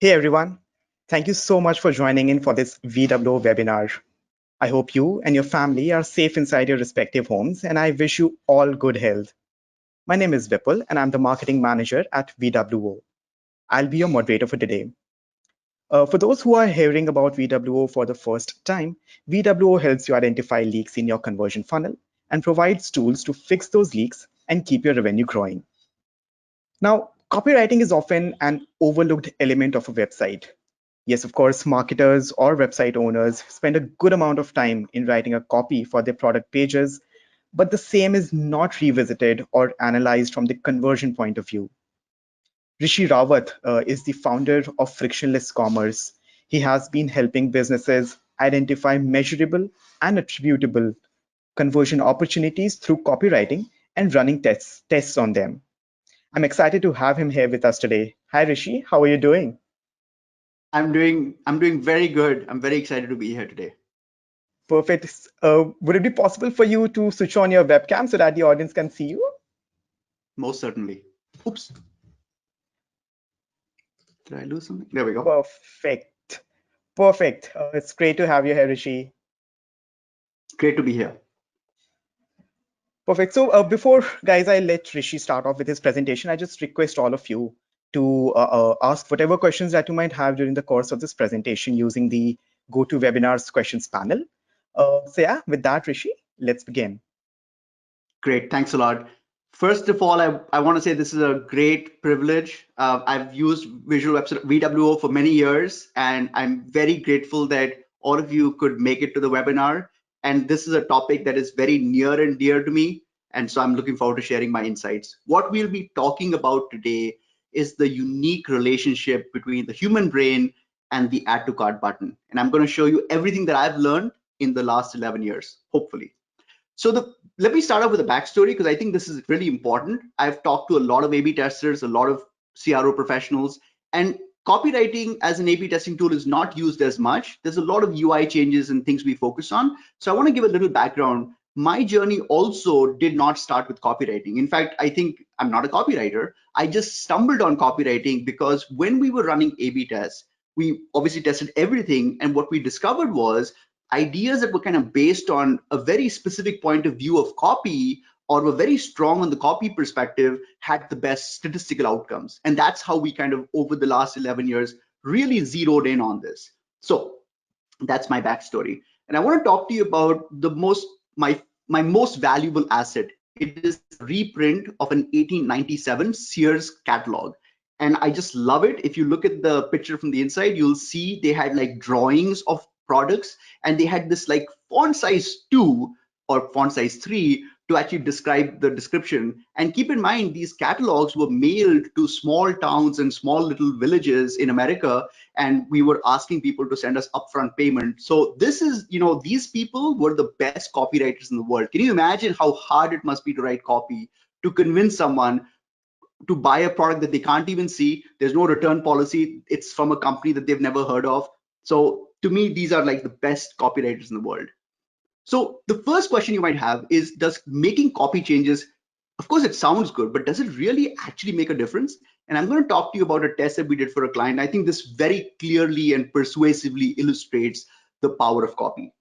Hey everyone, thank you so much for joining in for this VWO webinar. I hope you and your family are safe inside your respective homes, and I wish you all good health. My name is Vipul, and I'm the marketing manager at VWO. I'll be your moderator for today. For those who are hearing about VWO for the first time, VWO helps you identify leaks in your conversion funnel and provides tools to fix those leaks and keep your revenue growing. Now, copywriting is often an overlooked element of a website. Yes, of course, marketers or website owners spend a good amount of time in writing a copy for their product pages, but the same is not revisited or analyzed from the conversion point of view. Rishi Rawat is the founder of Frictionless Commerce. He has been helping businesses identify measurable and attributable conversion opportunities through copywriting and running tests on them. I'm excited to have him here with us today. Hi, Rishi. How are you doing? I'm doing very good. I'm very excited to be here today. Perfect. Would it be possible for you to switch on your webcam so that the audience can see you? Most certainly. Oops, did I lose something? There we go. Perfect. Perfect. It's great to have you here, Rishi. Great to be here. Perfect. So before, guys, I let Rishi start off with his presentation, I just request all of you to ask whatever questions that you might have during the course of this presentation using the GoToWebinars questions panel. So yeah, with that, Rishi, let's begin. Great. Thanks a lot. First of all, I want to say this is a great privilege. I've used Visual Website VWO for many years, and I'm very grateful that all of you could make it to the webinar. And this is a topic that is very near and dear to me. And so I'm looking forward to sharing my insights. What we'll be talking about today is the unique relationship between the human brain and the add to cart button. And I'm going to show you everything that I've learned in the last 11 years, hopefully. So let me start off with a backstory because I think this is really important. I've talked to a lot of A/B testers, a lot of CRO professionals, and copywriting as an A/B testing tool is not used as much. There's a lot of UI changes and things we focus on. So I want to give a little background. My journey also did not start with copywriting. In fact, I think I'm not a copywriter. I just stumbled on copywriting because when we were running A/B tests, we obviously tested everything. And what we discovered was ideas that were kind of based on a very specific point of view of copy or were very strong on the copy perspective had the best statistical outcomes. And that's how we kind of over the last 11 years really zeroed in on this. So that's my backstory. And I want to talk to you about my most valuable asset. It is a reprint of an 1897 Sears catalog. And I just love it. If you look at the picture from the inside, you'll see they had like drawings of products, and they had this like font size 2 or font size 3 to actually describe the description. And keep in mind, these catalogs were mailed to small towns and small little villages in America, and we were asking people to send us upfront payment. So this is, these people were the best copywriters in the world. Can you imagine how hard it must be to write copy to convince someone to buy a product that they can't even see? There's no return policy. It's from a company that they've never heard of. So to me, these are like the best copywriters in the world. So the first question you might have is, does making copy changes, of course it sounds good, but does it really actually make a difference? And I'm going to talk to you about a test that we did for a client. I think this very clearly and persuasively illustrates the power of copy.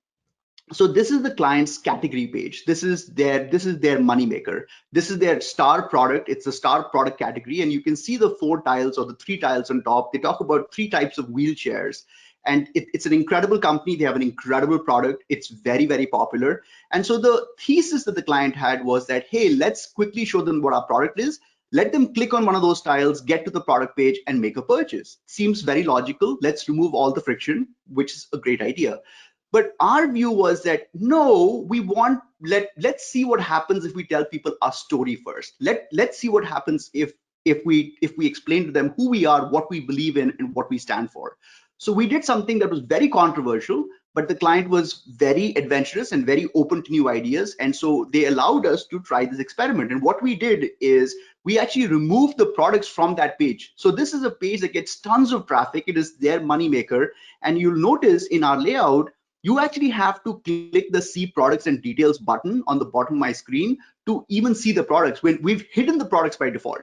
So this is the client's category page. This is their money maker. This is their star product. It's a star product category, and you can see the 4 tiles or the 3 tiles on top. They talk about 3 types of wheelchairs, and it's an incredible company. They have an incredible product. It's very, very popular. And so the thesis that the client had was that, hey, let's quickly show them what our product is. Let them click on one of those tiles, get to the product page, and make a purchase. Seems very logical. Let's remove all the friction, which is a great idea. But our view was that no, we want let's see what happens if we tell people our story first. Let's see what happens if we explain to them who we are, what we believe in, and what we stand for. So we did something that was very controversial, but the client was very adventurous and very open to new ideas, and so they allowed us to try this experiment. And what we did is we actually removed the products from that page. So this is a page that gets tons of traffic. It is their moneymaker, and you'll notice in our layout, you actually have to click the see products and details button on the bottom of my screen to even see the products when we've hidden the products by default.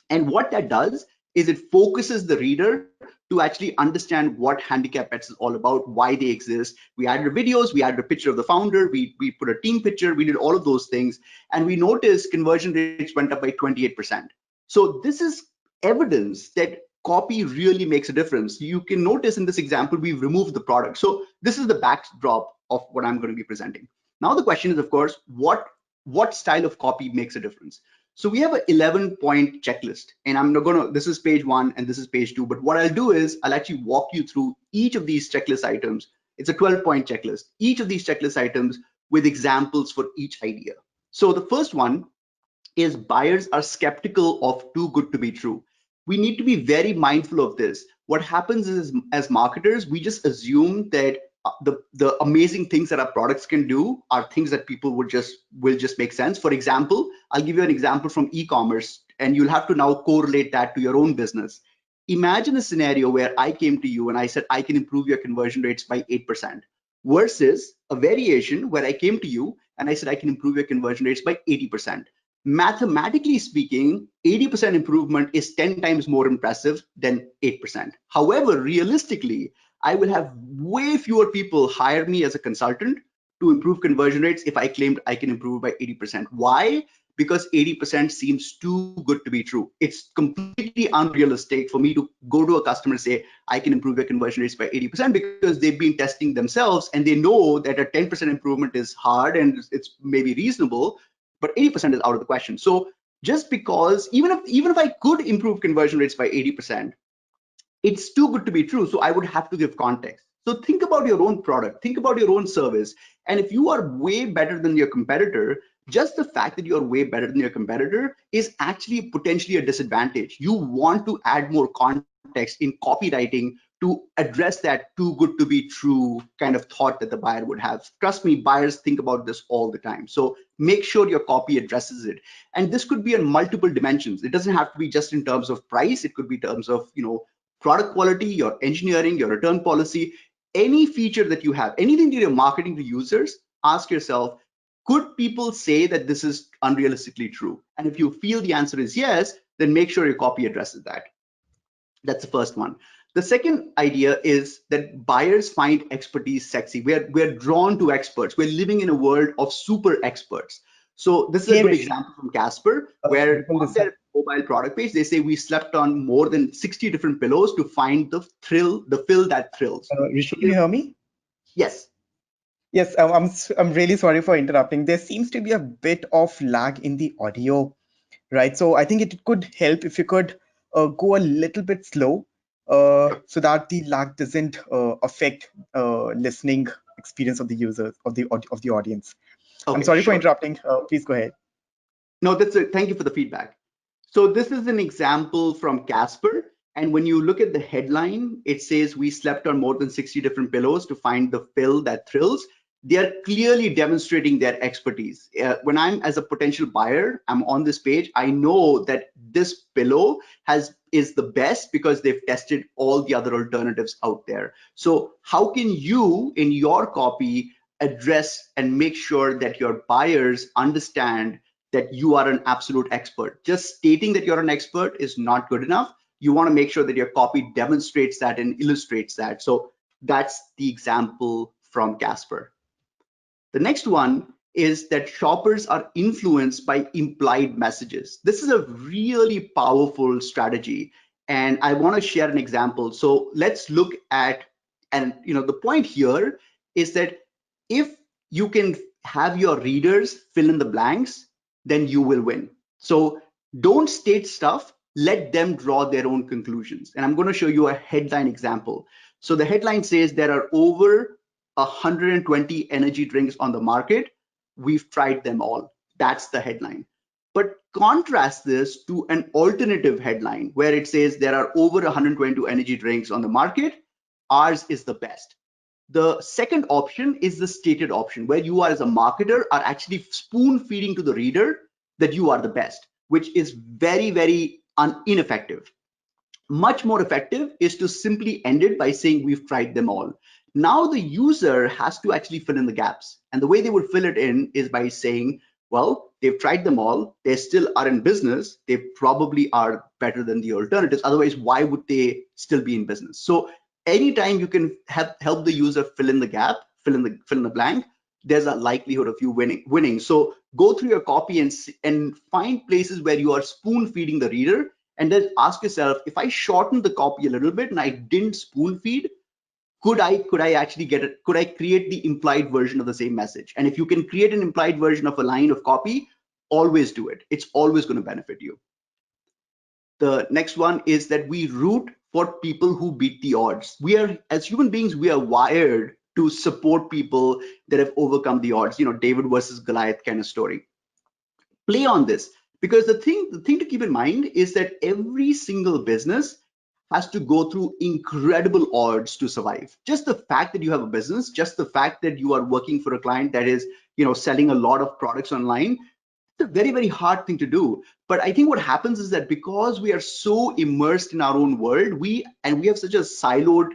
And what that does is it focuses the reader to actually understand what handicap pets is all about, why they exist. We added videos, we added a picture of the founder, we put a team picture, we did all of those things, and we noticed conversion rates went up by 28%. So this is evidence that copy really makes a difference. You can notice in this example, we've removed the product. So this is the backdrop of what I'm going to be presenting. Now the question is, of course, what style of copy makes a difference? So we have an 11-point checklist, and I'm not gonna, this is page 1 and this is page 2, but what I'll do is I'll actually walk you through each of these checklist items. It's a 12-point checklist, each of these checklist items with examples for each idea. So the first one is buyers are skeptical of too good to be true. We need to be very mindful of this. What happens is, as marketers, we just assume that the amazing things that our products can do are things that people will just make sense. For example, I'll give you an example from e-commerce, and you'll have to now correlate that to your own business. Imagine a scenario where I came to you and I said, I can improve your conversion rates by 8%, versus a variation where I came to you and I said, I can improve your conversion rates by 80%. Mathematically speaking, 80% improvement is 10 times more impressive than 8%. However, realistically, I will have way fewer people hire me as a consultant to improve conversion rates if I claimed I can improve by 80%. Why? Because 80% seems too good to be true. It's completely unrealistic for me to go to a customer and say, I can improve your conversion rates by 80%, because they've been testing themselves and they know that a 10% improvement is hard and it's maybe reasonable, but 80% is out of the question. So just because even if I could improve conversion rates by 80%, it's too good to be true. So I would have to give context. So think about your own product, think about your own service. And if you are way better than your competitor, just the fact that you're way better than your competitor is actually potentially a disadvantage. You want to add more context in copywriting to address that too good to be true kind of thought that the buyer would have. Trust me, buyers think about this all the time. So make sure your copy addresses it. And this could be in multiple dimensions. It doesn't have to be just in terms of price. It could be in terms of, product quality, your engineering, your return policy, any feature that you have, anything that you're marketing to users. Ask yourself, could people say that this is unrealistically true? And if you feel the answer is yes, then make sure your copy addresses that. That's the first one. The second idea is that buyers find expertise sexy. We're drawn to experts. We're living in a world of super experts. So this is a Hey, good Rishi. example from Casper, where Vipul on this side. their mobile product page, they say we slept on more than 60 different pillows to find the fill that thrills. Rishi, So can you hear me? yes. Yes, I'm really sorry for interrupting. There seems to be a bit of lag in the audio, right? So I think it could help if you could go a little bit slow, so that the lag doesn't affect listening experience of the users of the audience. I'm Okay, sorry for sure. interrupting. Please go ahead. No, that's it. Thank you for the feedback. So this is an example from Casper. And when you look at the headline, it says we slept on more than 60 different pillows to find the fill that thrills. They are clearly demonstrating their expertise. When I'm as a potential buyer, I'm on this page, I know that this pillow is the best because they've tested all the other alternatives out there. So how can you in your copy address and make sure that your buyers understand that you are an absolute expert? Just stating that you're an expert is not good enough. You want to make sure that your copy demonstrates that and illustrates that. So that's the example from Casper. The next one is that shoppers are influenced by implied messages. This is a really powerful strategy, and I want to share an example. So let's look at, and the point here is that if you can have your readers fill in the blanks, then you will win. So don't state stuff, let them draw their own conclusions. And I'm going to show you a headline example. So the headline says there are over 120 energy drinks on the market. We've tried them all. That's the headline. But contrast this to an alternative headline where it says there are over 122 energy drinks on the market. Ours is the best. The second option is the stated option where you are as a marketer are actually spoon feeding to the reader that you are the best, which is very, very ineffective. Much more effective is to simply end it by saying we've tried them all. Now the user has to actually fill in the gaps. And the way they would fill it in is by saying, well, they've tried them all, they still are in business, they probably are better than the alternatives. Otherwise, why would they still be in business? So anytime you can help the user fill in the gap, fill in the blank, there's a likelihood of you winning. So go through your copy and find places where you are spoon feeding the reader, and then ask yourself, if I shorten the copy a little bit and I didn't spoon feed, could I actually get it? Could I create the implied version of the same message? And if you can create an implied version of a line of copy, always do it. It's always going to benefit you. The next one is that we root for people who beat the odds. We are, as human beings, we are wired to support people that have overcome the odds. David versus Goliath kind of story. Play on this, because the thing to keep in mind is that every single business has to go through incredible odds to survive. Just the fact that you have a business, just the fact that you are working for a client that is, selling a lot of products online, it's a very, very hard thing to do. But I think what happens is that because we are so immersed in our own world, we have such a siloed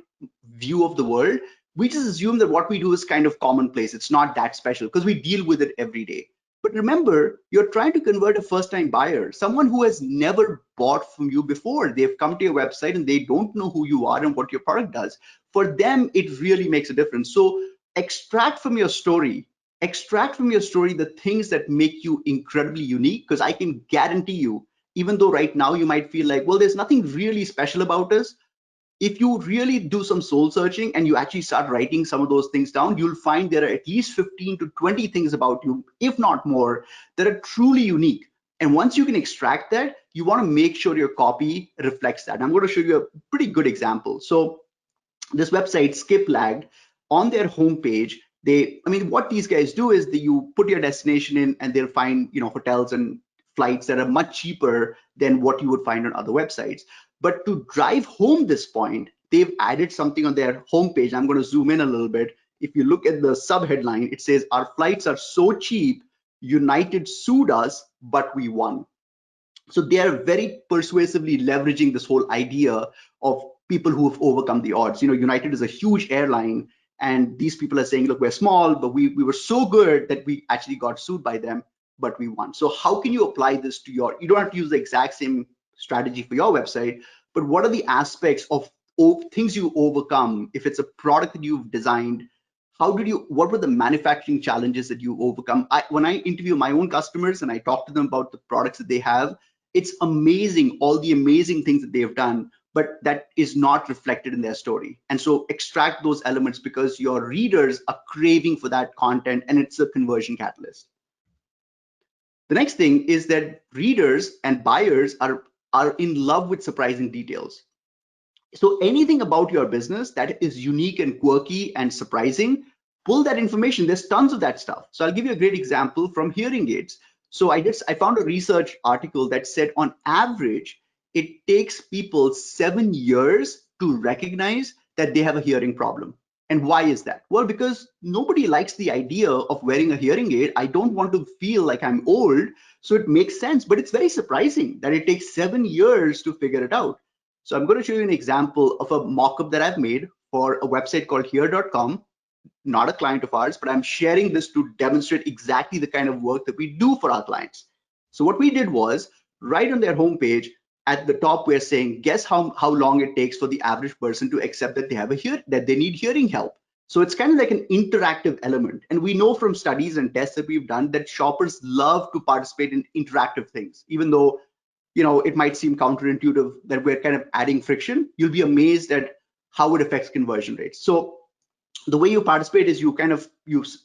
view of the world, we just assume that what we do is kind of commonplace. It's not that special because we deal with it every day. But remember, you're trying to convert a first-time buyer, someone who has never bought from you before. They've come to your website and they don't know who you are and what your product does. For them, it really makes a difference. So extract from your story the things that make you incredibly unique, because I can guarantee you, even though right now you might feel like, well, there's nothing really special about us, if you really do some soul searching and you actually start writing some of those things down, you'll find there are at least 15 to 20 things about you, if not more, that are truly unique. And once you can extract that, you want to make sure your copy reflects that. I'm going to show you a pretty good example. So this website, Skip Lagged, on their homepage, what these guys do is that you put your destination in and they'll find, hotels and flights that are much cheaper than what you would find on other websites. But to drive home this point, they've added something on their homepage. I'm going to zoom in a little bit. If you look at the subheadline, it says, "Our flights are so cheap, United sued us, but we won." So they are very persuasively leveraging this whole idea of people who have overcome the odds. United is a huge airline, and these people are saying, look, we're small, but we were so good that we actually got sued by them, but we won. So how can you apply this to you don't have to use the exact same strategy for your website, but what are the aspects of things you overcome? If it's a product that you've designed, what were the manufacturing challenges that you overcome? When I interview my own customers and I talk to them about the products that they have, it's amazing, all the amazing things that they have done, but that is not reflected in their story. And so extract those elements, because your readers are craving for that content and it's a conversion catalyst. The next thing is that readers and buyers are in love with surprising details. So anything about your business that is unique and quirky and surprising, pull that information. There's tons of that stuff. So I'll give you a great example from hearing aids. So I found a research article that said on average, it takes people 7 years to recognize that they have a hearing problem. And why is that? Well, because nobody likes the idea of wearing a hearing aid. I don't want to feel like I'm old. So it makes sense, but it's very surprising that it takes 7 years to figure it out. So I'm going to show you an example of a mock-up that I've made for a website called here.com, not a client of ours, but I'm sharing this to demonstrate exactly the kind of work that we do for our clients. So what we did was, right on their homepage, at the top, we're saying, guess how long it takes for the average person to accept that they need hearing help. So it's kind of like an interactive element. And we know from studies and tests that we've done that shoppers love to participate in interactive things, even though it might seem counterintuitive that we're kind of adding friction. You'll be amazed at how it affects conversion rates. So the way you participate is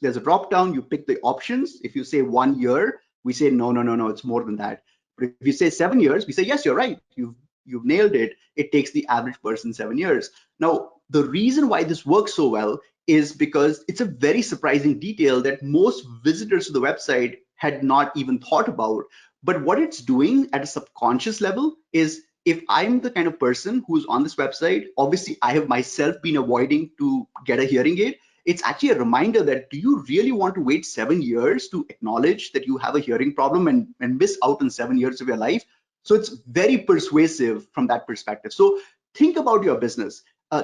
there's a drop down, you pick the options. If you say 1 year, we say no, it's more than that. But if you say 7 years, we say yes, you're right, you've nailed it. It takes the average person 7 years. Now, the reason why this works so well is because it's a very surprising detail that most visitors to the website had not even thought about. But what it's doing at a subconscious level is, if I'm the kind of person who's on this website, obviously I have myself been avoiding to get a hearing aid. It's actually a reminder that, do you really want to wait 7 years to acknowledge that you have a hearing problem and miss out on 7 years of your life? So it's very persuasive from that perspective. So think about your business.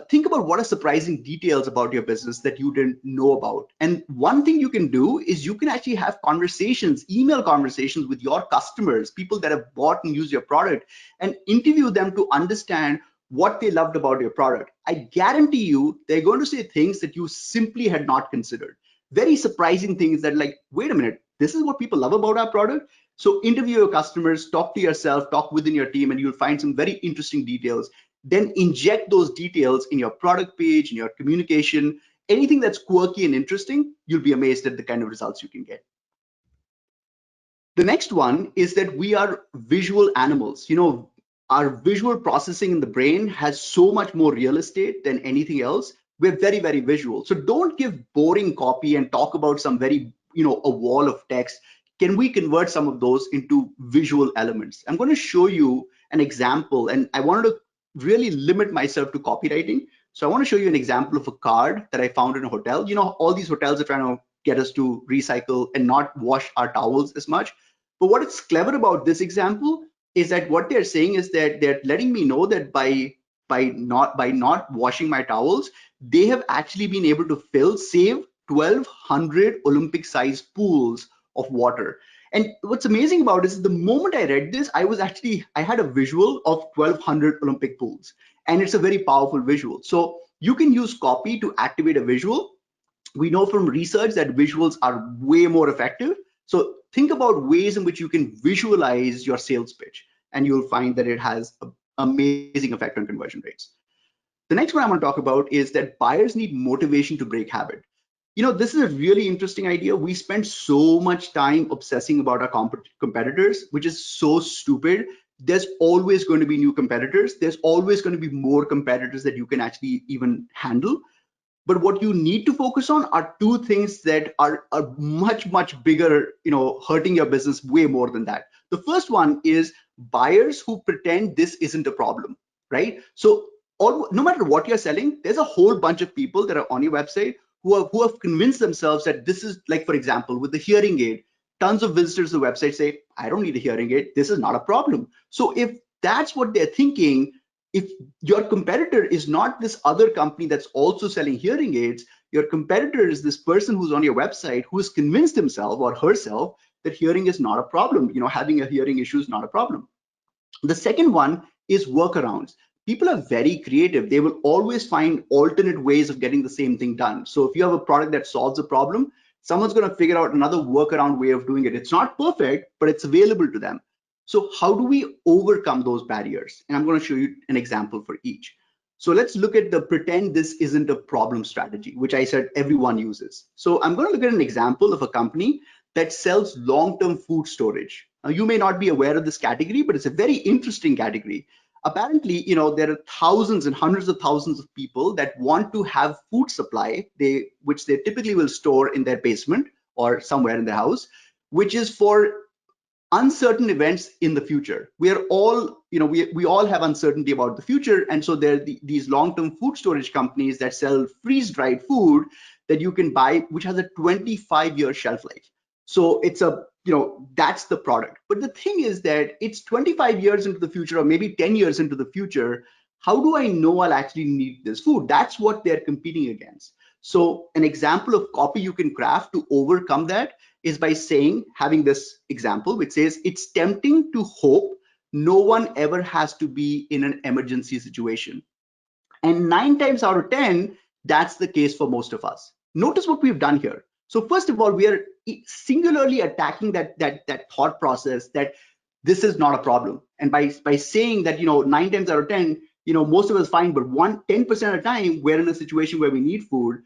think about what are surprising details about your business that you didn't know about. And one thing you can do is you can actually have conversations, email conversations with your customers, people that have bought and used your product, and interview them to understand what they loved about your product. I guarantee you they're going to say things that you simply had not considered. Very surprising things that, like, wait a minute, this is what people love about our product. So interview your customers, talk to yourself, talk within your team, and you'll find some very interesting details. Then inject those details in your product page, in your communication, anything that's quirky and interesting. You'll be amazed at the kind of results you can get. The next one is that we are visual animals. Our visual processing in the brain has so much more real estate than anything else. We're very, very visual. So don't give boring copy and talk about some very, a wall of text. Can we convert some of those into visual elements? I'm going to show you an example, and I wanted to really limit myself to copywriting. So I want to show you an example of a card that I found in a hotel. All these hotels are trying to get us to recycle and not wash our towels as much. But what is clever about this example is that what they're saying is that they're letting me know that by not washing my towels, they have actually been able to save 1,200 Olympic-sized pools of water. And what's amazing about this is the moment I read this, I had a visual of 1,200 Olympic pools, and it's a very powerful visual. So you can use copy to activate a visual. We know from research that visuals are way more effective. So think about ways in which you can visualize your sales pitch, and you'll find that it has an amazing effect on conversion rates. The next one I want to talk about is that buyers need motivation to break habit. This is a really interesting idea. We spend so much time obsessing about our competitors, which is so stupid. There's always going to be new competitors. There's always going to be more competitors that you can actually even handle. But what you need to focus on are two things that are much, much bigger, hurting your business way more than that. The first one is buyers who pretend this isn't a problem, right? So no matter what you're selling, there's a whole bunch of people that are on your website who have convinced themselves that this is, like, for example, with the hearing aid, tons of visitors to the website say, I don't need a hearing aid. This is not a problem. So if that's what they're thinking, if your competitor is not this other company that's also selling hearing aids, your competitor is this person who's on your website who has convinced himself or herself that hearing is not a problem. Having a hearing issue is not a problem. The second one is workarounds. People are very creative. They will always find alternate ways of getting the same thing done. So if you have a product that solves a problem, someone's going to figure out another workaround way of doing it. It's not perfect, but it's available to them. So how do we overcome those barriers? And I'm going to show you an example for each. So let's look at the pretend this isn't a problem strategy, which I said everyone uses. So I'm going to look at an example of a company that sells long-term food storage. Now, you may not be aware of this category, but it's a very interesting category. Apparently, there are thousands and hundreds of thousands of people that want to have food supply, which they typically will store in their basement or somewhere in their house, which is for uncertain events in the future. We are all, we all have uncertainty about the future. And so there are these long-term food storage companies that sell freeze-dried food that you can buy, which has a 25-year shelf life. So it's that's the product. But the thing is that it's 25 years into the future, or maybe 10 years into the future. How do I know I'll actually need this food? That's what they're competing against. So an example of copy you can craft to overcome that is by having this example, which says, it's tempting to hope no one ever has to be in an emergency situation. And 9 times out of 10, that's the case for most of us. Notice what we've done here. So first of all, we are singularly attacking that thought process that this is not a problem. And by saying that, 9 times out of 10, most of us fine, but 10% of the time, we're in a situation where we need food.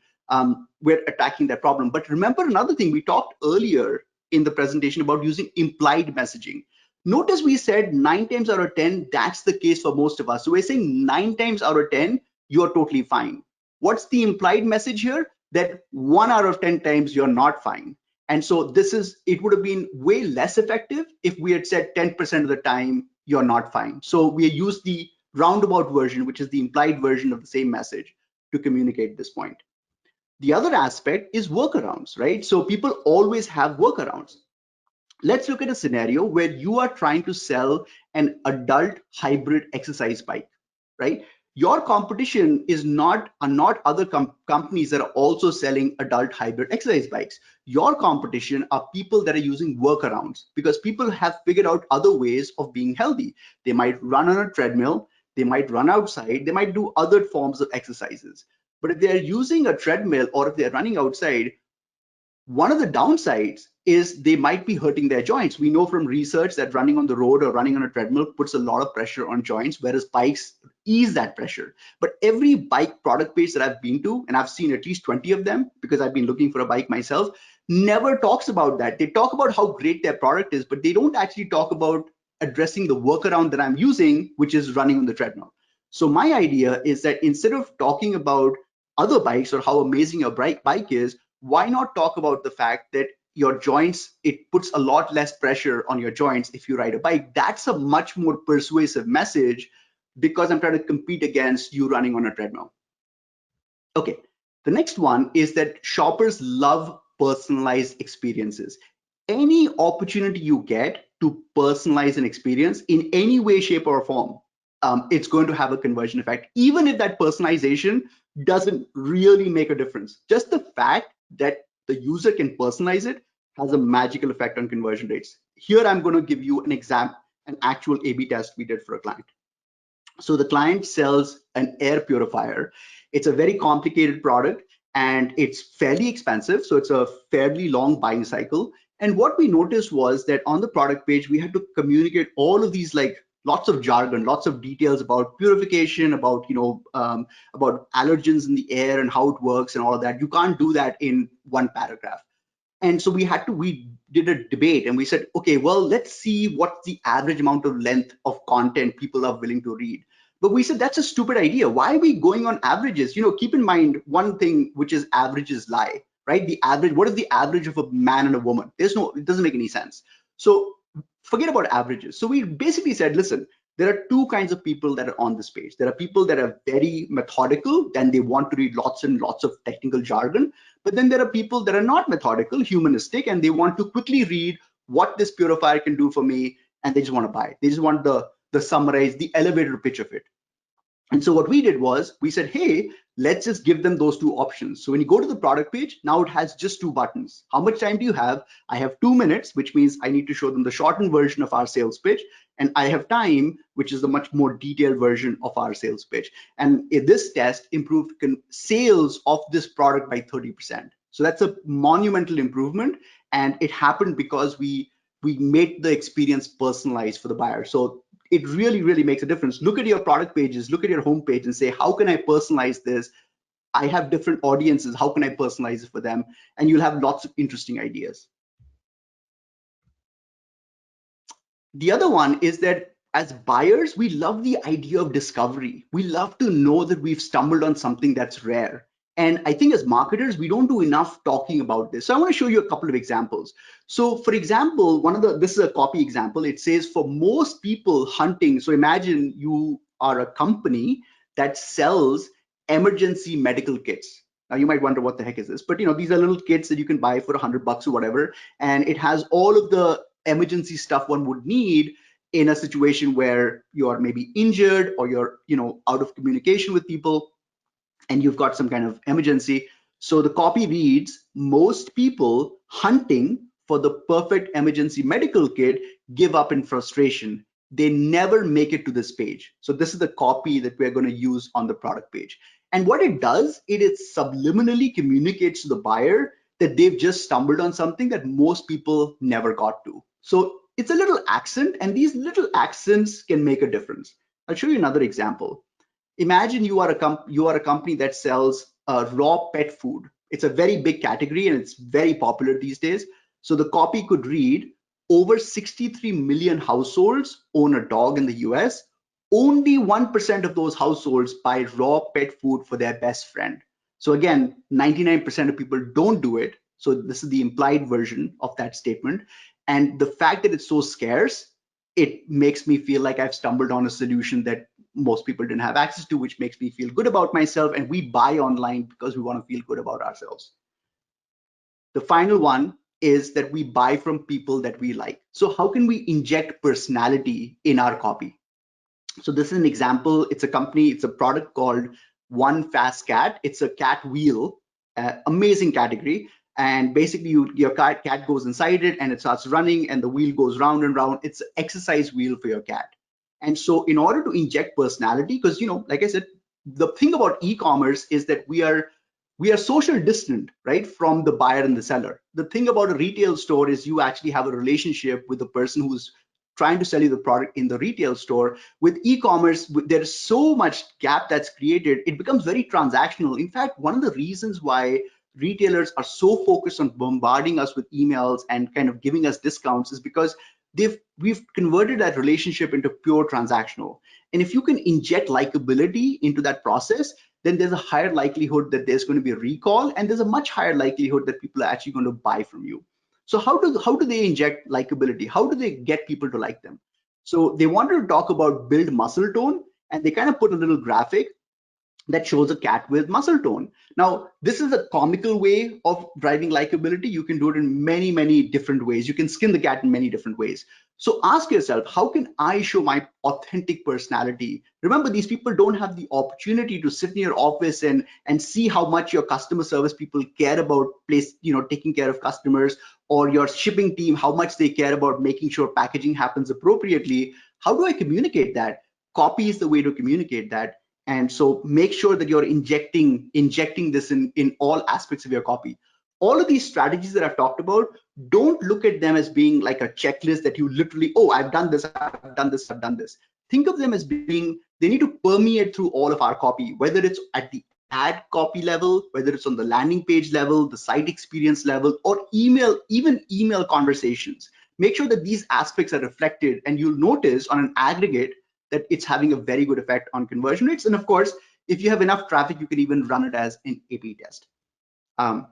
We're attacking that problem. But remember another thing, we talked earlier in the presentation about using implied messaging. Notice we said 9 times out of 10, that's the case for most of us. So we're saying 9 times out of 10, you're totally fine. What's the implied message here? That 1 out of 10 times you're not fine. And so it would have been way less effective if we had said 10% of the time you're not fine. So we used the roundabout version, which is the implied version of the same message, to communicate this point. The other aspect is workarounds, right? So people always have workarounds. Let's look at a scenario where you are trying to sell an adult hybrid exercise bike, right? Your competition are not other companies that are also selling adult hybrid exercise bikes. Your competition are people that are using workarounds, because people have figured out other ways of being healthy. They might run on a treadmill, they might run outside, they might do other forms of exercises. But if they're using a treadmill or if they're running outside, one of the downsides is they might be hurting their joints. We know from research that running on the road or running on a treadmill puts a lot of pressure on joints, whereas bikes ease that pressure. But every bike product page that I've been to, and I've seen at least 20 of them because I've been looking for a bike myself, never talks about that. They talk about how great their product is, but they don't actually talk about addressing the workaround that I'm using, which is running on the treadmill. So my idea is that instead of talking about other bikes or how amazing your bike is, why not talk about the fact that your joints, it puts a lot less pressure on your joints if you ride a bike? That's a much more persuasive message, because I'm trying to compete against you running on a treadmill. Okay, the next one is that shoppers love personalized experiences. Any opportunity you get to personalize an experience in any way, shape, or form, it's going to have a conversion effect, even if that personalization doesn't really make a difference. Just the fact that the user can personalize it has a magical effect on conversion rates. Here, I'm going to give you an example, an actual A/B test we did for a client. So the client sells an air purifier. It's a very complicated product and it's fairly expensive. So it's a fairly long buying cycle. And what we noticed was that on the product page, we had to communicate all of these, like, lots of jargon, lots of details about purification, about, about allergens in the air and how it works and all of that. You can't do that in one paragraph. And so we did a debate and we said, okay, well, let's see what's the average amount of length of content people are willing to read. But we said, that's a stupid idea. Why are we going on averages? Keep in mind one thing, which is averages lie, right? The average, what is the average of a man and a woman? It doesn't make any sense. So forget about averages. So we basically said, listen, there are two kinds of people that are on this page. There are people that are very methodical and they want to read lots and lots of technical jargon. But then there are people that are not methodical, humanistic, and they want to quickly read what this purifier can do for me, and they just want to buy it. They just want the summarize, the elevator pitch of it. And so what we did was we said, hey, let's just give them those two options. So when you go to the product page, now it has just two buttons. How much time do you have? I have 2 minutes, which means I need to show them the shortened version of our sales pitch. And I have time, which is the much more detailed version of our sales pitch. And this test improved sales of this product by 30%. So that's a monumental improvement. And it happened because we made the experience personalized for the buyer. So it really, really makes a difference. Look at your product pages, look at your homepage and say, how can I personalize this? I have different audiences. How can I personalize it for them? And you'll have lots of interesting ideas. The other one is that as buyers, we love the idea of discovery. We love to know that we've stumbled on something that's rare. And I think as marketers, we don't do enough talking about this. So I want to show you a couple of examples. So for example, this is a copy example. It says for most people hunting. So imagine you are a company that sells emergency medical kits. Now you might wonder what the heck is this, but these are little kits that you can buy for $100 or whatever. And it has all of the emergency stuff one would need in a situation where you're maybe injured or you're out of communication with people and you've got some kind of emergency. So the copy reads, most people hunting for the perfect emergency medical kit give up in frustration. They never make it to this page. So this is the copy that we're going to use on the product page. And what it does, it subliminally communicates to the buyer that they've just stumbled on something that most people never got to. So it's a little accent, and these little accents can make a difference. I'll show you another example. Imagine you are a company that sells raw pet food. It's a very big category and it's very popular these days. So the copy could read, over 63 million households own a dog in the US. Only 1% of those households buy raw pet food for their best friend. So again, 99% of people don't do it. So this is the implied version of that statement. And the fact that it's so scarce, it makes me feel like I've stumbled on a solution that most people didn't have access to, which makes me feel good about myself. And we buy online because we want to feel good about ourselves. The final one is that we buy from people that we like. So how can we inject personality in our copy? So this is an example. It's a company, it's a product called One Fast Cat. It's a cat wheel, amazing category. And basically your cat goes inside it and it starts running and the wheel goes round and round. It's an exercise wheel for your cat. And so in order to inject personality, because like I said, the thing about e-commerce is that we are social distant, right, from the buyer and the seller. The thing about a retail store is you actually have a relationship with the person who's trying to sell you the product in the retail store. With e-commerce, there's so much gap that's created. It becomes very transactional. In fact, one of the reasons why retailers are so focused on bombarding us with emails and kind of giving us discounts is because we've converted that relationship into pure transactional. And if you can inject likability into that process, then there's a higher likelihood that there's going to be a recall, and there's a much higher likelihood that people are actually going to buy from you. So how do they inject likability? How do they get people to like them? So they wanted to talk about build muscle tone, and they kind of put a little graphic that shows a cat with muscle tone. Now, this is a comical way of driving likability. You can do it in many, many different ways. You can skin the cat in many different ways. So ask yourself, how can I show my authentic personality? Remember, these people don't have the opportunity to sit in your office and see how much your customer service people care about taking care of customers, or your shipping team, how much they care about making sure packaging happens appropriately. How do I communicate that? Copy is the way to communicate that. And so make sure that you're injecting this in all aspects of your copy. All of these strategies that I've talked about, don't look at them as being like a checklist that you literally, oh, I've done this, I've done this, I've done this. Think of them as being, they need to permeate through all of our copy, whether it's at the ad copy level, whether it's on the landing page level, the site experience level, or even email conversations. Make sure that these aspects are reflected, and you'll notice on an aggregate that it's having a very good effect on conversion rates. And of course, if you have enough traffic, you can even run it as an A/B test. Um,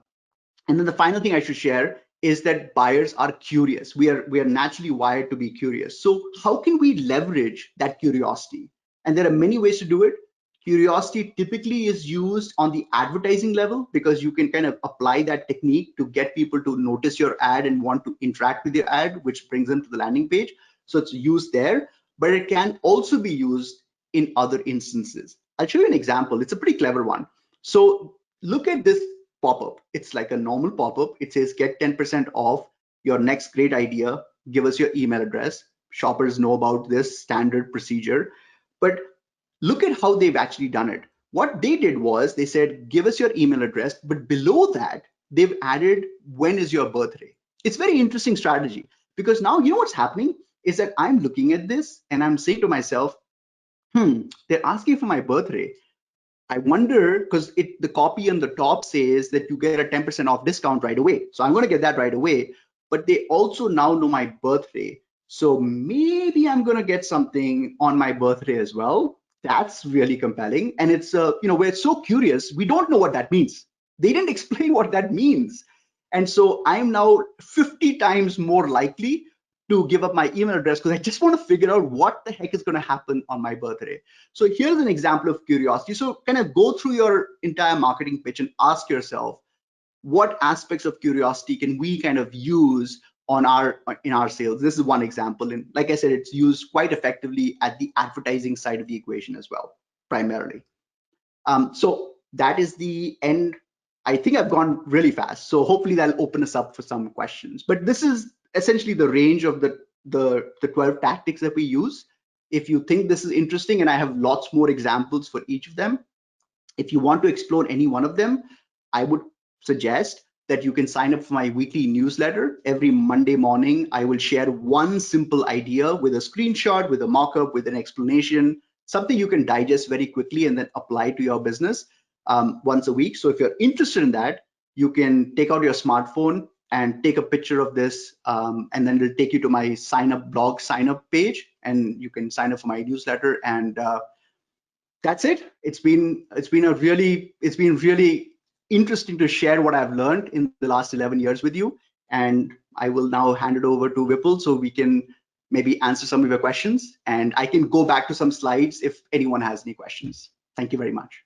and then the final thing I should share is that buyers are curious. We are naturally wired to be curious. So how can we leverage that curiosity? And there are many ways to do it. Curiosity typically is used on the advertising level, because you can kind of apply that technique to get people to notice your ad and want to interact with your ad, which brings them to the landing page. So it's used there, but it can also be used in other instances. I'll show you an example. It's a pretty clever one. So look at this pop-up. It's like a normal pop-up. It says get 10% off your next great idea. Give us your email address. Shoppers know about this standard procedure, but look at how they've actually done it. What they did was they said, give us your email address, but below that, they've added, when is your birthday? It's very interesting strategy, because now you know what's happening is that I'm looking at this and I'm saying to myself, they're asking for my birthday. I wonder, because the copy on the top says that you get a 10% off discount right away. So I'm going to get that right away. But they also now know my birthday. So maybe I'm going to get something on my birthday as well. That's really compelling. And it's, we're so curious. We don't know what that means. They didn't explain what that means. And so I'm now 50 times more likely to give up my email address, because I just want to figure out what the heck is going to happen on my birthday. So here's an example of curiosity. So kind of go through your entire marketing pitch and ask yourself, what aspects of curiosity can we kind of use in our sales? This is one example. And like I said, it's used quite effectively at the advertising side of the equation as well, primarily. So that is the end. I think I've gone really fast. So hopefully that'll open us up for some questions. But this is essentially the range of the 12 tactics that we use. If you think this is interesting, and I have lots more examples for each of them, if you want to explore any one of them, I would suggest that you can sign up for my weekly newsletter. Every Monday morning, I will share one simple idea with a screenshot, with a mock-up, with an explanation, something you can digest very quickly and then apply to your business once a week. So if you're interested in that, you can take out your smartphone and take a picture of this, and then it'll take you to my blog sign up page, and you can sign up for my newsletter. And that's it. It's been really interesting to share what I've learned in the last 11 years with you. And I will now hand it over to Vipul so we can maybe answer some of your questions, and I can go back to some slides if anyone has any questions. Thank you very much.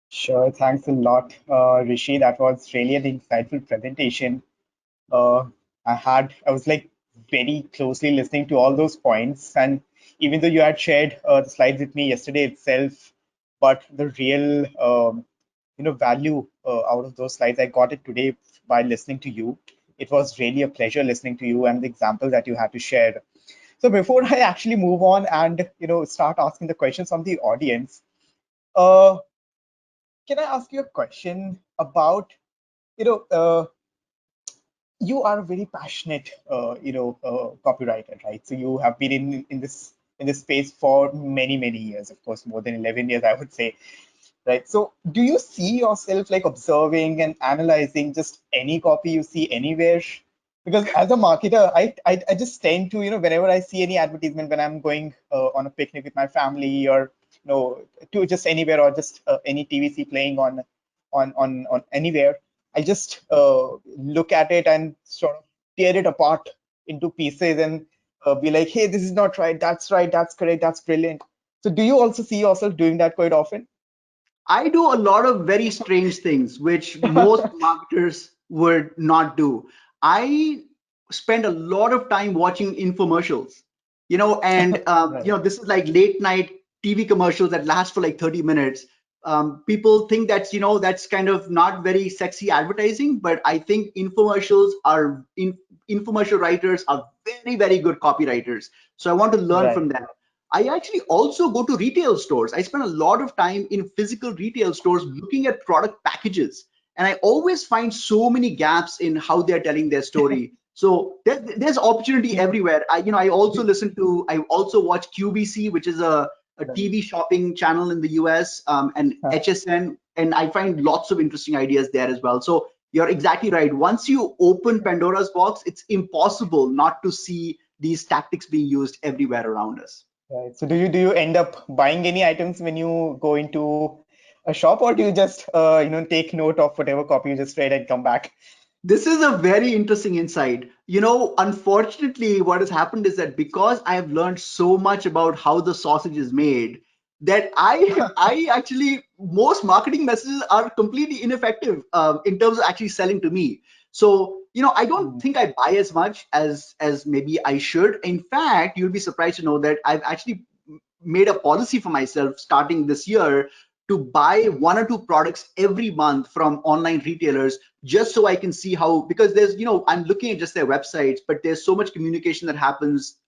Sure, thanks a lot, Rishi. That was really an insightful presentation. Uh, I was like very closely listening to all those points, and even though you had shared the slides with me yesterday itself, but the real value out of those slides, I got it today by listening to you. It was really a pleasure listening to you and the example that you had to share. So before I actually move on and start asking the questions from the audience, uh, can I ask you a question about you know you are a very passionate copywriter, right? So you have been in this space for many years, of course, more than 11 years, I would say, right? So do you see yourself like observing and analyzing just any copy you see anywhere? Because as a marketer, I just tend to, whenever I see any advertisement when I'm going on a picnic with my family, or to just anywhere, or just any TVC playing on anywhere, I just look at it and sort of tear it apart into pieces and be like, hey, this is not right, that's correct, that's brilliant. So do you also see yourself doing that quite often? I do a lot of very strange things, which most marketers would not do. I spend a lot of time watching infomercials, and Right, this is like late night TV commercials that last for like 30 minutes. People think that's kind of not very sexy advertising, but I think infomercial writers are very good copywriters. So I want to learn right, from them. I actually also go to retail stores. I spend a lot of time in physical retail stores looking at product packages. And I always find so many gaps in how they're telling their story. So there's opportunity everywhere. I also watch QVC, which is a right. TV shopping channel in the US, and HSN, and I find lots of interesting ideas there as well. So you're exactly right. Once you open Pandora's box, it's impossible not to see these tactics being used everywhere around us. Right. So do you end up buying any items when you go into a shop, or do you just take note of whatever copy you just read and come back? This is a very interesting insight. Unfortunately, what has happened is that because I have learned so much about how the sausage is made, that I actually most marketing messages are completely ineffective in terms of actually selling to me. So I don't Hmm. think I buy as much as maybe I should. In fact, you'll be surprised to know that I've actually made a policy for myself starting this year to buy one or two products every month from online retailers, just so I can see how, because I'm looking at just their websites, but there's so much communication that happens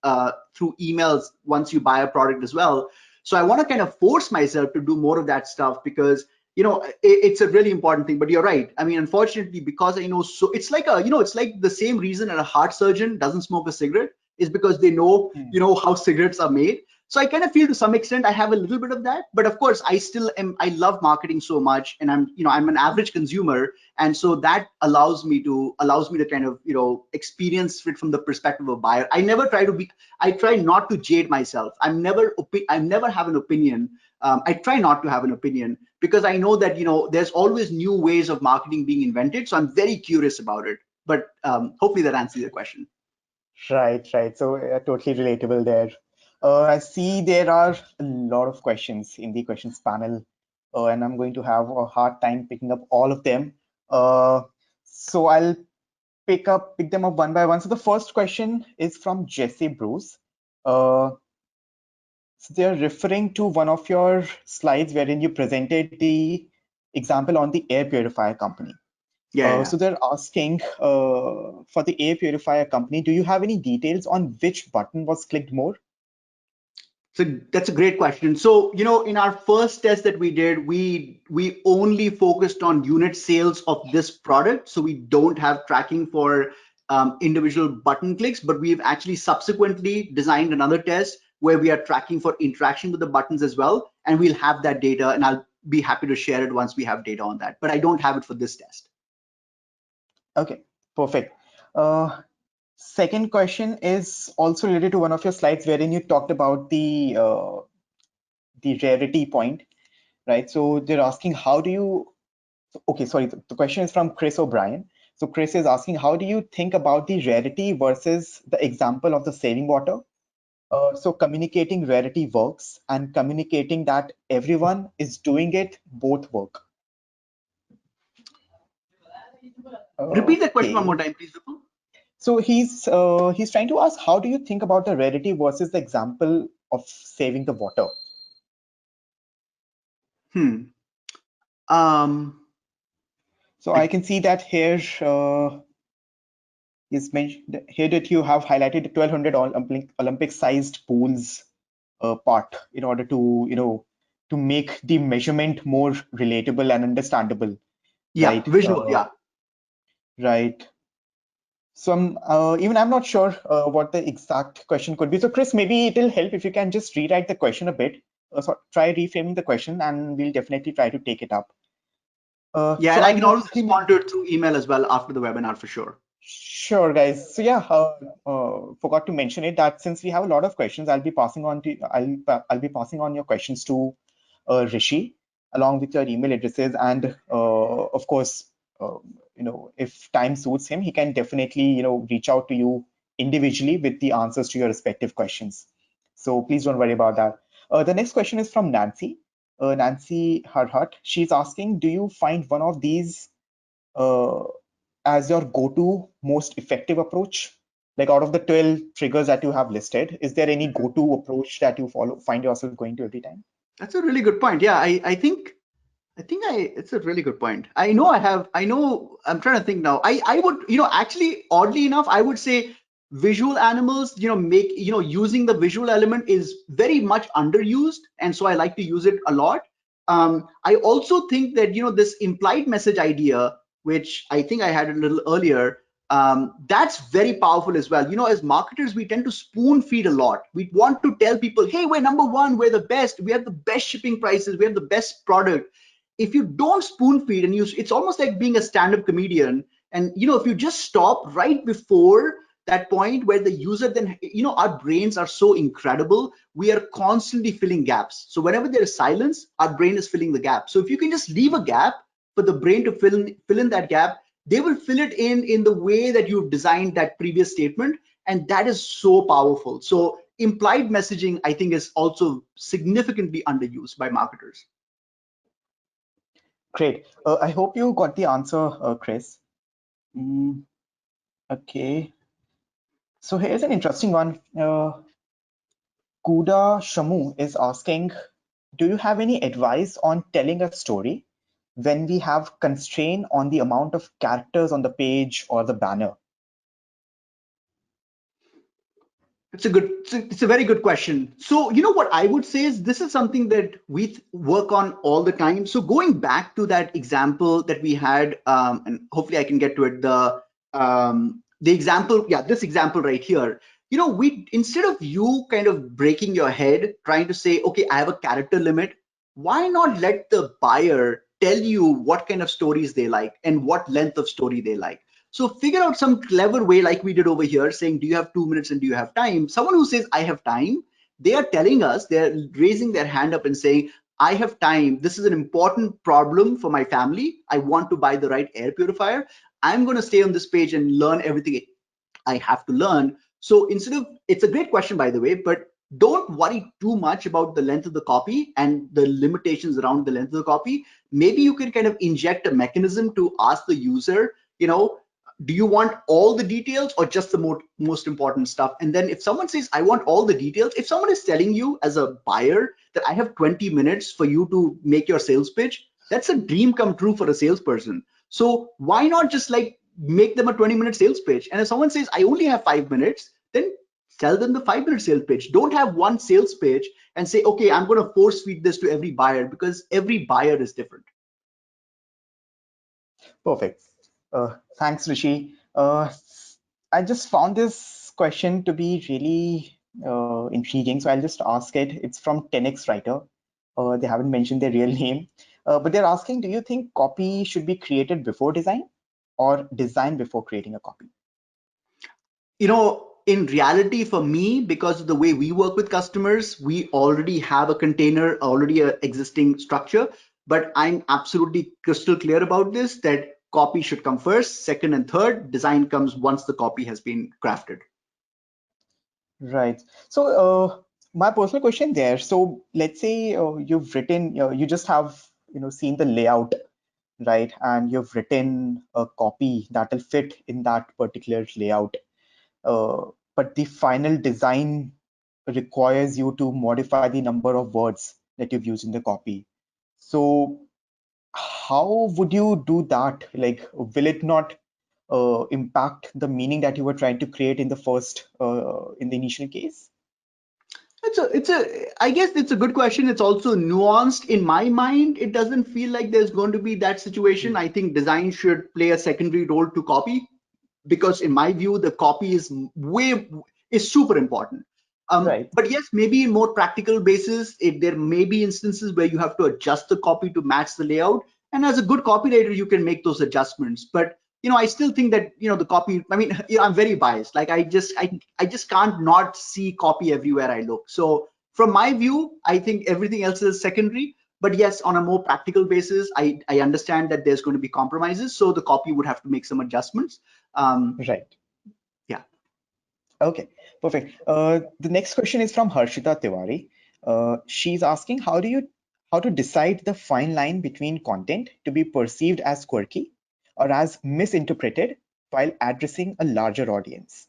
through emails once you buy a product as well. So I want to kind of force myself to do more of that stuff, because it's a really important thing. But you're right. I mean, unfortunately, because I know, so it's like it's like the same reason that a heart surgeon doesn't smoke a cigarette is because they know, Hmm. how cigarettes are made. So I kind of feel to some extent I have a little bit of that, but of course I love marketing so much, and I'm an average consumer, and so that allows me to kind of experience it from the perspective of a buyer. I try not to jade myself. I never have an opinion. I try not to have an opinion, because I know that there's always new ways of marketing being invented, so I'm very curious about it. But hopefully that answers your question. Right, right. So totally relatable there. I see there are a lot of questions in the questions panel, and I'm going to have a hard time picking up all of them. Uh, so I'll pick them up one by one. So the first question is from Jesse Bruce. Uh, so they're referring to one of your slides wherein you presented the example on the air purifier company. Yeah, So yeah. they're asking for the air purifier company, do you have any details on which button was clicked more? So that's a great question. So, in our first test that we did, we only focused on unit sales of this product. So we don't have tracking for individual button clicks, but we've actually subsequently designed another test where we are tracking for interaction with the buttons as well. And we'll have that data, and I'll be happy to share it once we have data on that. But I don't have it for this test. Okay, perfect. Second question is also related to one of your slides wherein you talked about the rarity point, right? So they're asking how do you, okay, sorry, the question is from Chris O'Brien. So Chris is asking, how do you think about the rarity versus the example of the saving water? So communicating rarity works, and communicating that everyone is doing it both work. Repeat that question one more Okay. time, please, Vipul. So he's trying to ask, how do you think about the rarity versus the example of saving the water? Um, So I can see that here is mentioned here that you have highlighted the 1200 Olympic sized pools part in order to to make the measurement more relatable and understandable, yeah, right? visual. Yeah. Right. So I'm not sure what the exact question could be. So Chris, maybe it'll help if you can just rewrite the question a bit. So try reframing the question, and we'll definitely try to take it up. Yeah, So and I I'll can always mostly respond to it through email as well after the webinar for sure. Sure, guys. So yeah, forgot to mention it that since we have a lot of questions, I'll be passing on your questions to Rishi along with your email addresses, and of course, if time suits him, he can definitely reach out to you individually with the answers to your respective questions. So please don't worry about that. The next question is from Nancy. Nancy Harhat. She's asking, do you find one of these uh, as your go-to most effective approach? Like out of the 12 triggers that you have listed, is there any go-to approach that you find yourself going to every time? That's a really good point. Yeah, I think it's a really good point. I'm trying to think now. I would, actually, oddly enough, I would say visual animals, using the visual element is very much underused. And so I like to use it a lot. I also think that, this implied message idea, which I think I had a little earlier, that's very powerful as well. As marketers, we tend to spoon feed a lot. We want to tell people, hey, we're number one, we're the best, we have the best shipping prices, we have the best product. If you don't spoon feed and it's almost like being a stand-up comedian. And if you just stop right before that point where the user then, our brains are so incredible, we are constantly filling gaps. So whenever there is silence, our brain is filling the gap. So if you can just leave a gap for the brain to fill in that gap, they will fill it in the way that you've designed that previous statement. And that is so powerful. So implied messaging, I think, is also significantly underused by marketers. Great. I hope you got the answer, Chris. Mm, okay. So here's an interesting one. Kuda Shamu is asking, do you have any advice on telling a story when we have constraint on the amount of characters on the page or the banner? It's a very good question. So, what I would say is this is something that we work on all the time. So going back to that example that we had, and hopefully I can get to it, the example, yeah, this example right here, we, instead of you kind of breaking your head trying to say, okay, I have a character limit, why not let the buyer tell you what kind of stories they like and what length of story they like? So figure out some clever way, like we did over here, saying, do you have 2 minutes and do you have time? Someone who says, I have time, they are telling us, they're raising their hand up and saying, I have time. This is an important problem for my family. I want to buy the right air purifier. I'm going to stay on this page and learn everything I have to learn. So instead of, it's a great question, by the way, but don't worry too much about the length of the copy and the limitations around the length of the copy. Maybe you can kind of inject a mechanism to ask the user, do you want all the details or just the most important stuff? And then if someone says, I want all the details, if someone is telling you as a buyer that I have 20 minutes for you to make your sales pitch, that's a dream come true for a salesperson. So why not just like make them a 20-minute sales pitch? And if someone says, I only have 5 minutes, then tell them the 5-minute sales pitch. Don't have one sales pitch and say, okay, I'm going to force feed this to every buyer, because every buyer is different. Perfect. Thanks, Rishi. I just found this question to be really intriguing, so I'll just ask it. It's from 10x Writer. They haven't mentioned their real name, but they're asking, do you think copy should be created before design or design before creating a copy? In reality, for me, because of the way we work with customers, we already have a container, already a existing structure. But I'm absolutely crystal clear about this, that copy should come first, second and third. Design comes once the copy has been crafted. Right. So, my personal question there. So, let's say you've written, you just have, seen the layout, right? And you've written a copy that will fit in that particular layout. But the final design requires you to modify the number of words that you've used in the copy. So how would you do that? Like, will it not impact the meaning that you were trying to create in the in the initial case? I guess it's a good question. It's also nuanced in my mind. It doesn't feel like there's going to be that situation. I think design should play a secondary role to copy, because in my view the copy is super important. Right. But yes, maybe in more practical basis, there may be instances where you have to adjust the copy to match the layout, and as a good copywriter you can make those adjustments. But I still think that the copy, I mean, I'm very biased. Like, I just can't not see copy everywhere I look. So from my view, I think everything else is secondary. But yes, on a more practical basis, I understand that there's going to be compromises, so the copy would have to make some adjustments. Right. Yeah. Okay, perfect. The next question is from Harshita Tiwari. She's asking, how to decide the fine line between content to be perceived as quirky or as misinterpreted while addressing a larger audience?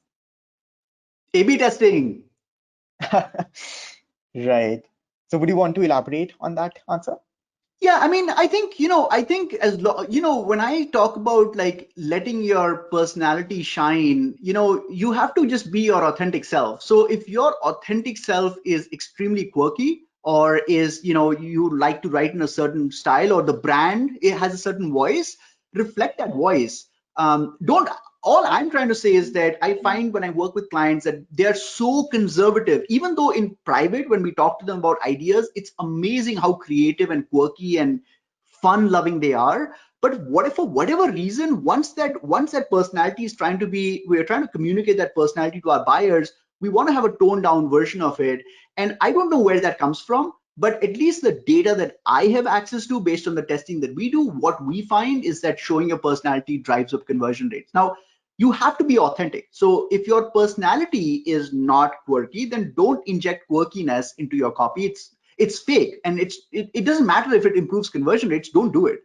A/B testing. Right. So would you want to elaborate on that answer? Yeah, I mean, I think when I talk about like letting your personality shine, you have to just be your authentic self. So if your authentic self is extremely quirky, or is, you like to write in a certain style, or the brand, it has a certain voice, reflect that voice. Don't All I'm trying to say is that I find when I work with clients that they're so conservative, even though in private, when we talk to them about ideas, it's amazing how creative and quirky and fun loving they are. But what if for whatever reason, once that personality is trying to be, we're trying to communicate that personality to our buyers, we want to have a toned down version of it. And I don't know where that comes from, but at least the data that I have access to based on the testing that we do, what we find is that showing your personality drives up conversion rates. Now, you have to be authentic. So if your personality is not quirky, then don't inject quirkiness into your copy. It's fake, and it doesn't matter if it improves conversion rates, don't do it.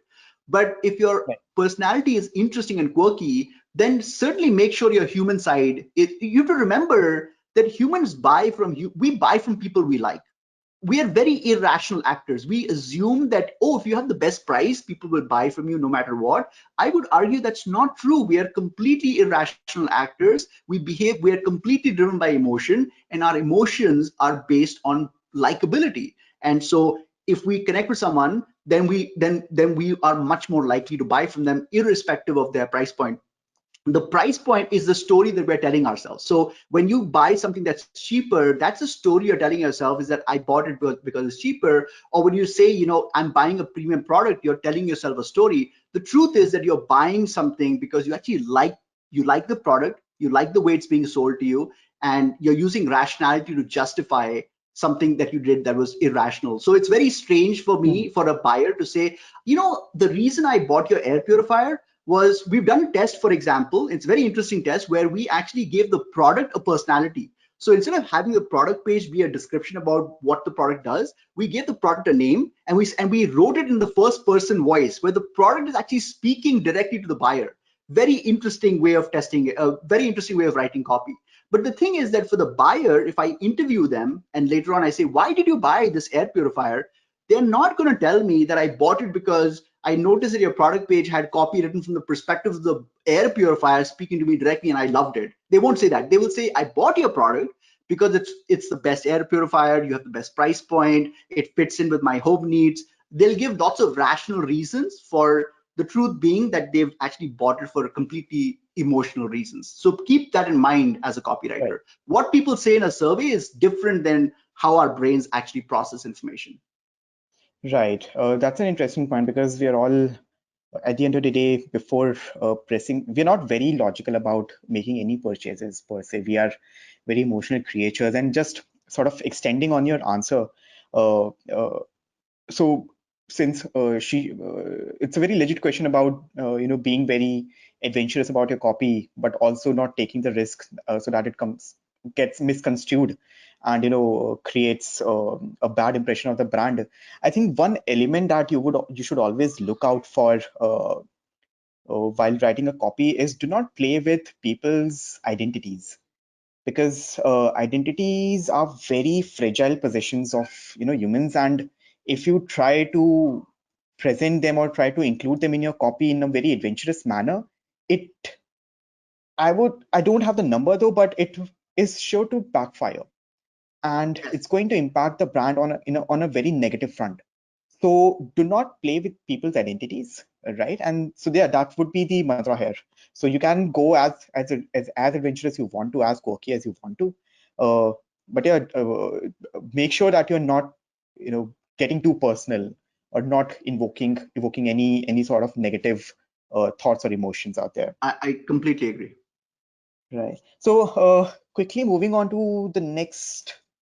But if your Right. personality is interesting and quirky, then certainly make sure your human side, you have to remember that humans buy from you, we buy from people we like. We are very irrational actors. We assume that, oh, if you have the best price, people will buy from you no matter what. I would argue that's not true. We are completely irrational actors. We are completely driven by emotion, and our emotions are based on likability. And so if we connect with someone, then we are much more likely to buy from them, irrespective of their price point. The price point is the story that we're telling ourselves. So when you buy something that's cheaper, that's a story you're telling yourself, is that I bought it because it's cheaper. Or when you say, I'm buying a premium product, you're telling yourself a story. The truth is that you're buying something because you actually like the product, you like the way it's being sold to you, and you're using rationality to justify something that you did that was irrational. So it's very strange for me, Mhm. for a buyer, to say, the reason I bought your air purifier was, we've done a test, for example. It's a very interesting test where we actually gave the product a personality. So instead of having the product page be a description about what the product does, we gave the product a name, and we wrote it in the first person voice, where the product is actually speaking directly to the buyer. Very interesting way of testing, a very interesting way of writing copy. But the thing is that for the buyer, if I interview them and later on I say, why did you buy this air purifier? They're not going to tell me that I bought it because I noticed that your product page had copy written from the perspective of the air purifier speaking to me directly and I loved it. They won't say that. They will say, I bought your product because it's the best air purifier, you have the best price point, it fits in with my home needs. They'll give lots of rational reasons, for the truth being that they've actually bought it for completely emotional reasons. So keep that in mind as a copywriter. Right. What people say in a survey is different than how our brains actually process information. Right. That's an interesting point because we are all, at the end of the day, before pressing, we're not very logical about making any purchases per se. We are very emotional creatures, and just sort of extending on your answer. Uh, uh, so since it's a very legit question about being very adventurous about your copy, but also not taking the risk so that it comes gets misconstrued and creates a bad impression of the brand. I think one element that you should always look out for while writing a copy is, do not play with people's identities. because identities are very fragile possessions of humans, and if you try to present them or try to include them in your copy in a very adventurous manner, it I don't have the number though, but it is sure to backfire, and Yes. it's going to impact the brand on a very negative front. So do not play with people's identities, right? And so yeah, that would be the mantra here. So you can go as adventurous you want to, as quirky as you want to, uh, but yeah, make sure that you're not getting too personal, or not evoking any sort of negative thoughts or emotions out there. I completely agree. Right. So, quickly moving on to the next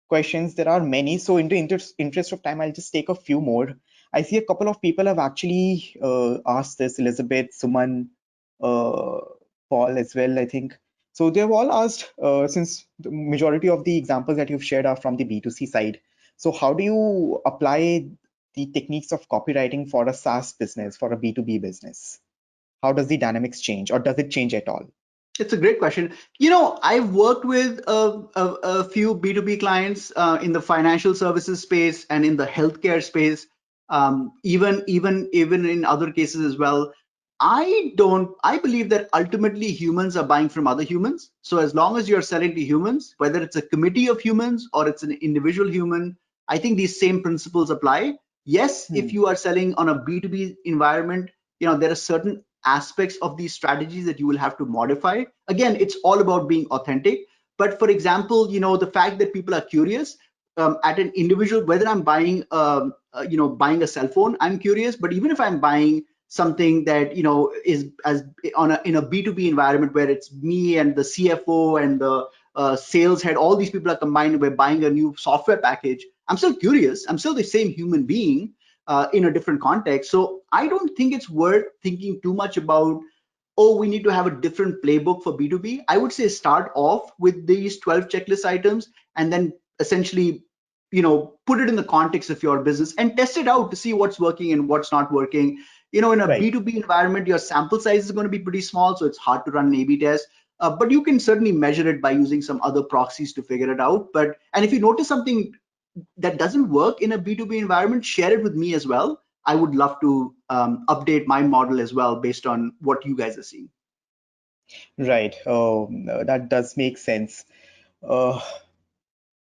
questions. There are many. So, in the interest of time, I'll just take a few more. I see a couple of people have actually asked this, Elizabeth, Suman, uh, Paul as well, I think. So, they've all asked, since the majority of the examples that you've shared are from the B2C side. So, how do you apply the techniques of copywriting for a SaaS business, for a B2B business? How does the dynamics change, or does it change at all? It's a great question. I've worked with a few B2B clients in the financial services space and in the healthcare space, even in other cases as well. I believe that ultimately humans are buying from other humans. So as long as you're selling to humans, whether it's a committee of humans or it's an individual human, I think these same principles apply. Yes, if Hmm. you are selling on a B2B environment, there are certain aspects of these strategies that you will have to modify. Again, it's all about being authentic. But for example, the fact that people are curious at an individual, whether I'm buying buying a cell phone, I'm curious. But even if I'm buying something that is as on in a B2B environment where it's me and the CFO and the sales head, all these people are combined, we're buying a new software package, I'm still curious, I'm still the same human being in a different context. So I don't think it's worth thinking too much about, oh, we need to have a different playbook for B2B. I would say start off with these 12 checklist items and then essentially, put it in the context of your business and test it out to see what's working and what's not working. In a Right. B2B environment, your sample size is going to be pretty small, so it's hard to run an A/B test. But you can certainly measure it by using some other proxies to figure it out. And if you notice something that doesn't work in a B2B environment, share it with me as well. I would love to update my model as well based on what you guys are seeing. Right. That does make sense. Uh,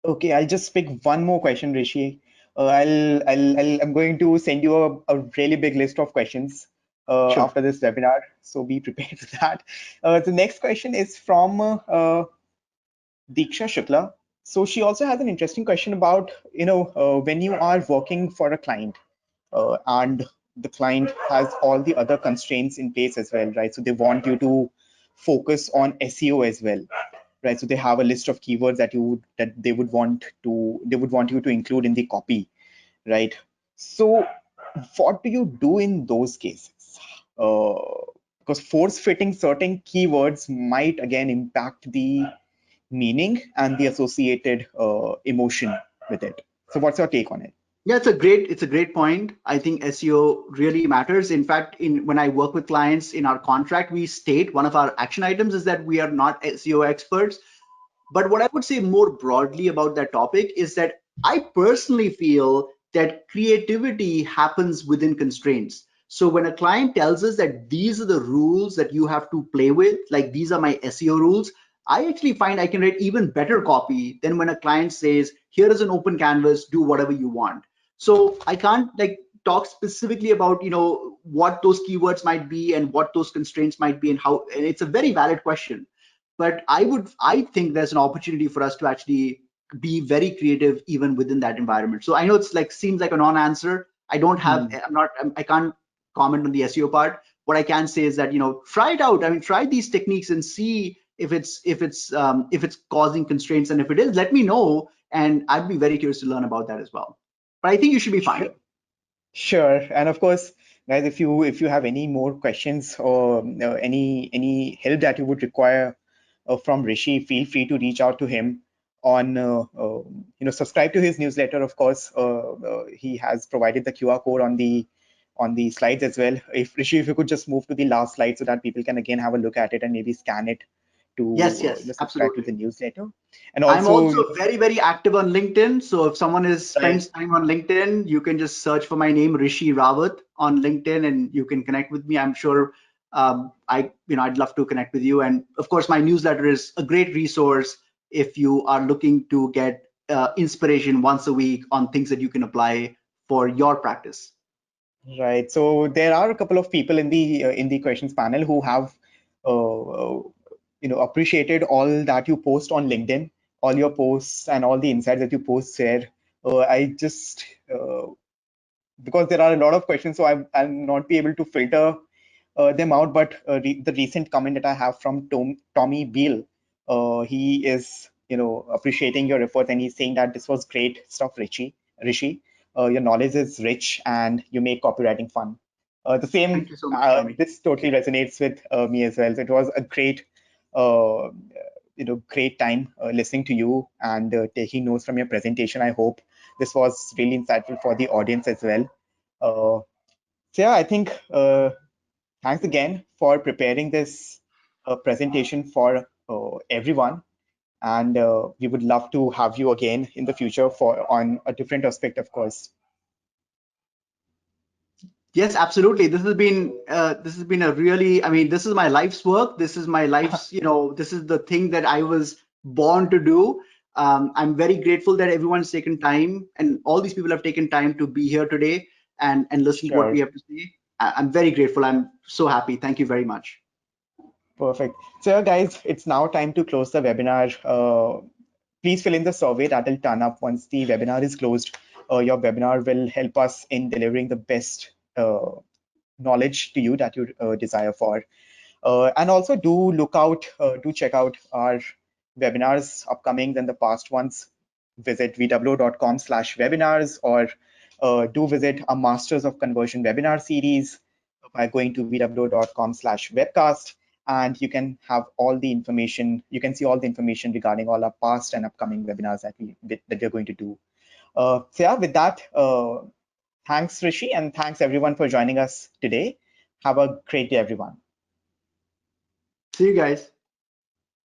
okay, I'll just pick one more question, Rishi. I'm going to send you a really big list of questions Sure. after this webinar, so be prepared for that. The next question is from Diksha Shukla. So she also has an interesting question about, when you are working for a client, and the client has all the other constraints in place as well, right? So they want you to focus on SEO as well, right? So they have a list of keywords that they would want you to include in the copy, right? So what do you do in those cases? Uh, because force fitting certain keywords might again impact the meaning and the associated emotion with it. So what's your take on it? Yeah, it's a great point. I think SEO really matters. In fact, in when I work with clients in our contract, we state one of our action items is that we are not SEO experts. But what I would say more broadly about that topic is that I personally feel that creativity happens within constraints. So when a client tells us that these are the rules that you have to play with, like these are my SEO rules, I actually find I can write even better copy than when a client says, here is an open canvas, do whatever you want. So I can't like talk specifically about what those keywords might be and what those constraints might be and how, and it's a very valid question. But I think there's an opportunity for us to actually be very creative even within that environment. So I know it's like seems like a non-answer. I don't have Hmm. I can't comment on the SEO part. What I can say is that try it out. I mean, try these techniques and see if it's causing constraints, and if it is, let me know, and I'd be very curious to learn about that as well. But I think you should be fine. Sure, and of course, guys, if you have any more questions, or any help that you would require from Rishi, feel free to reach out to him on subscribe to his newsletter. Of course, he has provided the QR code on the slides as well. If Rishi, if you could just move to the last slide so that people can again have a look at it and maybe scan it Yes, to yes, subscribe to absolutely. the newsletter. And I'm also, also very, very active on LinkedIn. So if someone is right, spends time on LinkedIn, you can just search for my name, Rishi Rawat, on LinkedIn, and you can connect with me. I'm sure I'd love to connect with you. And of course, my newsletter is a great resource if you are looking to get inspiration once a week on things that you can apply for your practice. right. So there are a couple of people in the questions panel who have appreciated all that you post on LinkedIn, all your posts and all the insights that you post there. I just because there are a lot of questions, so I'll not be able to filter them out. But the recent comment that I have from Tommy Beal, he is appreciating your efforts, and he's saying that this was great stuff, Rishi. Your knowledge is rich, and you make copywriting fun. The Thank same, you so much, Tommy. this totally resonates with me as well. So it was a uh, great time listening to you and taking notes from your presentation. I hope this was really insightful for the audience as well. So yeah, I think thanks again for preparing this presentation for everyone, and we would love to have you again in the future for on a different aspect, of course. Yes, absolutely. This has been a really, I mean, this is my life's work. This is my life's, this is the thing that I was born to do. I'm very grateful that everyone's taken time and all these people have taken time to be here today and listen to what we Sure. have to say. I'm very grateful. I'm so happy. Thank you very much. Perfect. So, yeah, guys, it's now time to close the webinar. Please fill in the survey that will turn up once the webinar is closed. Your webinar will help us in delivering the best knowledge to you that you desire for. And also do check out our webinars upcoming than the past ones. Visit vw.com/webinars, or do visit a Masters of Conversion webinar series by going to vw.com/webcast. And you can have all the information, you can see all the information regarding all our past and upcoming webinars that we're going to do. So yeah, with that, thanks Rishi, and thanks everyone for joining us today. Have a great day, everyone. See you guys.